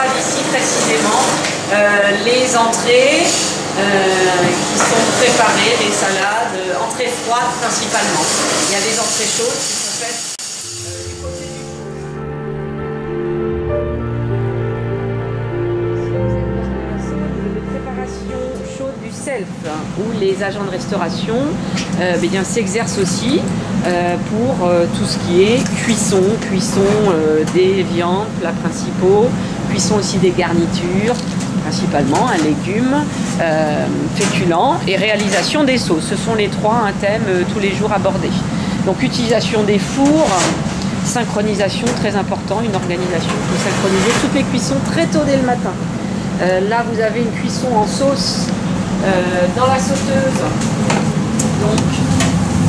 refroide ici précisément les entrées qui sont préparées, les salades, entrées froides principalement. Il y a des entrées chaudes qui sont faites du côté du préparation chaude du self, où les agents de restauration s'exercent aussi pour tout ce qui est cuisson des viandes, plats principaux, cuisson aussi des garnitures, principalement un légume, féculents et réalisation des sauces. Ce sont les trois thèmes tous les jours abordés. Donc utilisation des fours, synchronisation très important, une organisation pour synchroniser toutes les cuissons très tôt dès le matin. Là vous avez une cuisson en sauce dans la sauteuse. Donc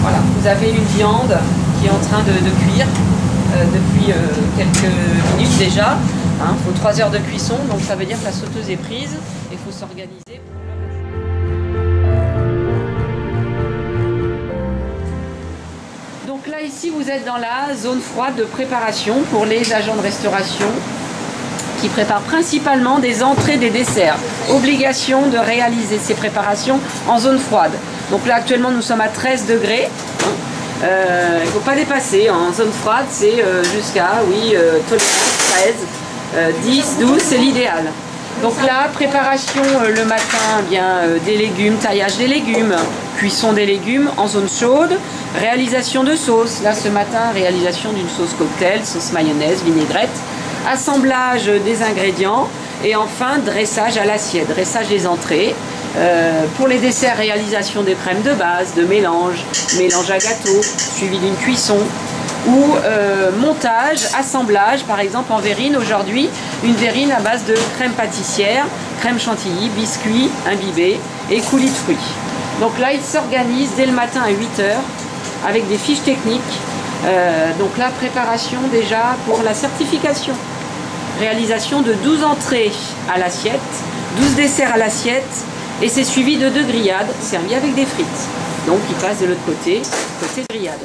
voilà, vous avez une viande qui est en train de cuire depuis quelques minutes déjà. Il faut 3 heures de cuisson, donc ça veut dire que la sauteuse est prise et il faut s'organiser. Donc là ici vous êtes dans la zone froide de préparation pour les agents de restauration qui préparent principalement des entrées, des desserts. Obligation de réaliser ces préparations en zone froide. Donc là actuellement nous sommes à 13 degrés. Il ne faut pas dépasser. En zone froide c'est jusqu'à tolérance 13. 10, 12, c'est l'idéal. Donc là, préparation le matin, des légumes, taillage des légumes, cuisson des légumes en zone chaude, réalisation de sauce. Là, ce matin, réalisation d'une sauce cocktail, sauce mayonnaise, vinaigrette, assemblage des ingrédients et enfin dressage à l'assiette, dressage des entrées. Pour les desserts, réalisation des crèmes de base, de mélange à gâteau, suivi d'une cuisson. Ou montage, assemblage, par exemple en verrine aujourd'hui, une verrine à base de crème pâtissière, crème chantilly, biscuits imbibés et coulis de fruits. Donc là, ils s'organisent dès le matin à 8 h avec des fiches techniques. Donc là, préparation déjà pour la certification. Réalisation de 12 entrées à l'assiette, 12 desserts à l'assiette et c'est suivi de 2 grillades servies avec des frites. Donc ils passent de l'autre côté grillade.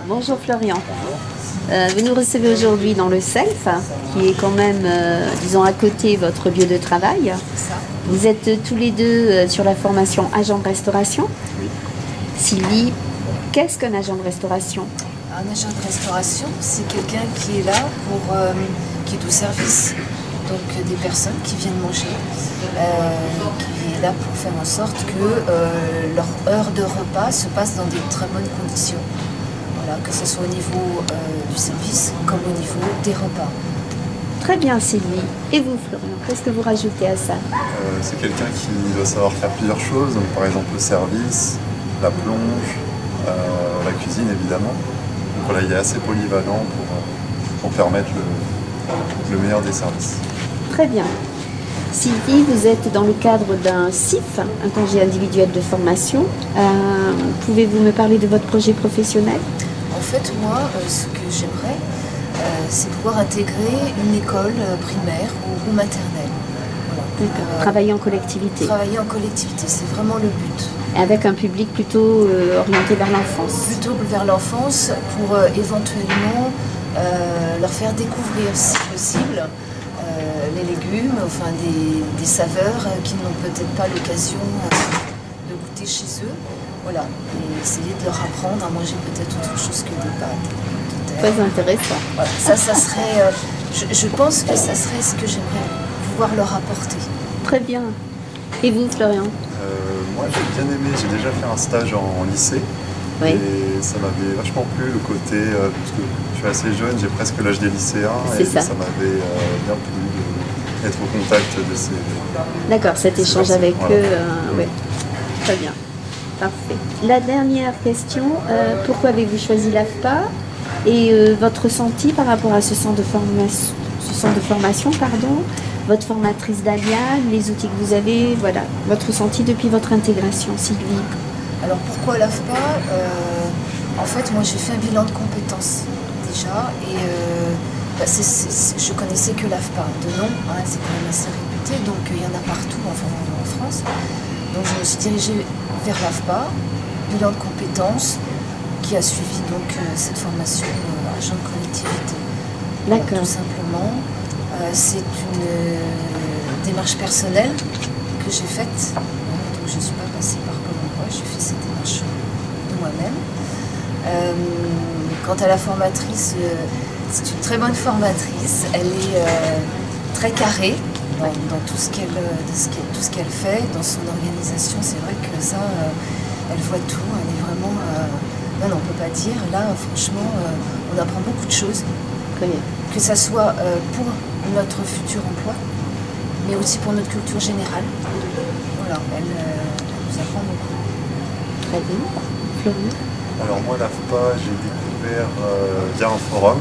Bonjour Florian. Vous nous recevez aujourd'hui dans le Self, qui est quand même, disons, à côté votre lieu de travail. Vous êtes tous les deux sur la formation agent de restauration. Oui. Sylvie, qu'est-ce qu'un agent de restauration? Un agent de restauration, c'est quelqu'un qui est là qui est au service. Donc des personnes qui viennent manger, qui est là pour faire en sorte que leur heure de repas se passe dans des très bonnes conditions. Voilà, que ce soit au niveau du service comme au niveau des repas. Très bien Sylvie. Et vous Florian, qu'est-ce que vous rajoutez à ça? C'est quelqu'un qui doit savoir faire plusieurs choses, donc par exemple le service, la plonge, la cuisine évidemment. Donc voilà, il est assez polyvalent pour permettre le meilleur des services. Très bien. Sylvie, vous êtes dans le cadre d'un CIF, un congé individuel de formation. Pouvez-vous me parler de votre projet professionnel? En fait, moi, ce que j'aimerais, c'est pouvoir intégrer une école primaire ou maternelle. Voilà. Travailler en collectivité. Travailler en collectivité, c'est vraiment le but. Avec un public plutôt orienté vers l'enfance. Plutôt vers l'enfance, pour éventuellement leur faire découvrir, si possible, les légumes, enfin des saveurs qu'ils n'ont peut-être pas l'occasion de goûter chez eux. Voilà, et essayer de leur apprendre à manger peut-être autre chose que des pâtes. Très intéressant. Voilà, ça serait, je pense que ça serait ce que j'aimerais pouvoir leur apporter. Très bien. Et vous, Florian? Moi, j'ai bien aimé, j'ai déjà fait un stage en lycée. Oui. Et ça m'avait vachement plu, le côté, parce que je suis assez jeune, j'ai presque l'âge des lycéens, et ça m'avait bien plu d'être au contact de ces... D'accord, cet échange personnes, avec voilà. eux, oui. Très bien. Parfait. La dernière question, pourquoi avez-vous choisi l'AFPA et votre ressenti par rapport à ce centre de formation, votre formatrice Daliane, les outils que vous avez, voilà, votre ressenti depuis votre intégration, Sylvie? Alors pourquoi l'AFPA? En fait, moi j'ai fait un bilan de compétences déjà et je connaissais que l'AFPA de nom, hein, c'est quand même assez réputé. activités, donc il y en a partout en France. Donc je me suis dirigée vers l'AFPA, bilan de compétences, qui a suivi donc cette formation agent de collectivité. D'accord. Tout simplement, c'est une démarche personnelle que j'ai faite. Donc je ne suis pas passée par Pôle emploi, j'ai fait cette démarche de moi-même. Quant à la formatrice, c'est une très bonne formatrice. Elle est très carrée dans tout ce qu'elle fait, dans son organisation. C'est vrai que ça, elle voit tout. Elle est vraiment... non, on ne peut pas dire. Là, franchement, on apprend beaucoup de choses. Très bien. Que ça soit pour notre futur emploi, mais aussi pour notre culture générale. Voilà, elle nous apprend beaucoup. Très bien. Florian? Alors moi, l'AFPA, j'ai découvert via un forum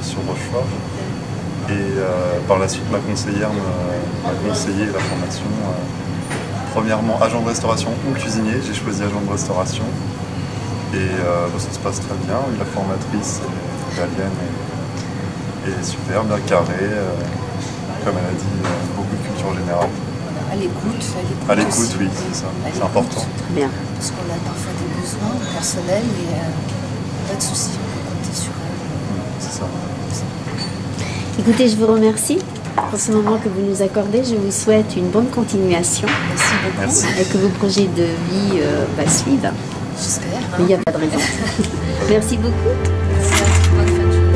sur Rochefort. Et par la suite, ma conseillère m'a conseillé la formation. Premièrement, agent de restauration ou cuisinier. J'ai choisi agent de restauration. Et ça se passe très bien. La formatrice est italienne et super, bien carrée. Comme elle a dit, beaucoup de culture générale. À l'écoute. À l'écoute, oui, c'est ça. C'est important. Très bien. Parce qu'on a parfois des besoins personnels et pas de soucis, on peut compter sur elle. C'est ça. Écoutez, je vous remercie pour ce moment que vous nous accordez. Je vous souhaite une bonne continuation. Merci beaucoup. Merci. Et que vos projets de vie suivent. J'espère. Mais il n'y a pas de raison. Merci beaucoup. Merci. Bonne fin de journée.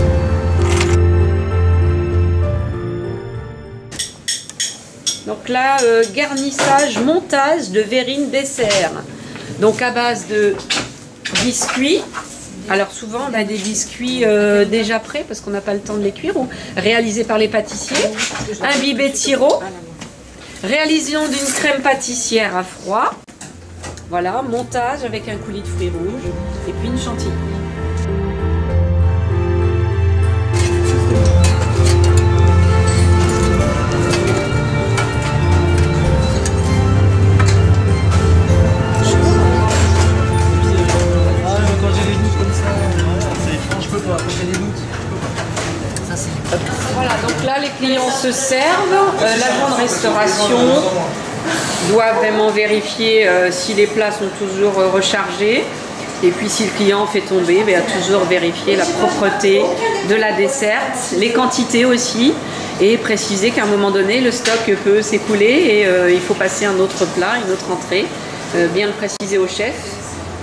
Donc là, garnissage, montage de verrine dessert. Donc à base de biscuits. Alors souvent, on a des biscuits déjà prêts parce qu'on n'a pas le temps de les cuire, ou réalisés par les pâtissiers. Imbibés de sirop. Réalisation d'une crème pâtissière à froid. Voilà, montage avec un coulis de fruits rouges et puis une chantilly. Voilà, donc là les clients se servent, l'agent de restauration doit vraiment vérifier si les plats sont toujours rechargés, et puis si le client fait tomber, il va toujours vérifier la propreté de la desserte, les quantités aussi, et préciser qu'à un moment donné le stock peut s'écouler et il faut passer un autre plat, une autre entrée, bien le préciser au chef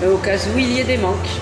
au cas où il y ait des manques.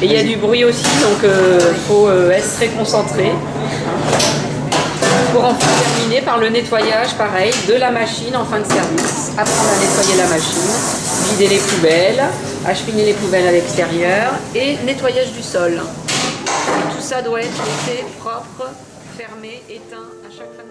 Et il y a du bruit aussi, donc il faut être très concentré. Pour enfin terminer par le nettoyage, pareil, de la machine en fin de service. Apprendre à nettoyer la machine, vider les poubelles, acheminer les poubelles à l'extérieur et nettoyage du sol. Tout ça doit être laissé propre, fermé, éteint à chaque fin de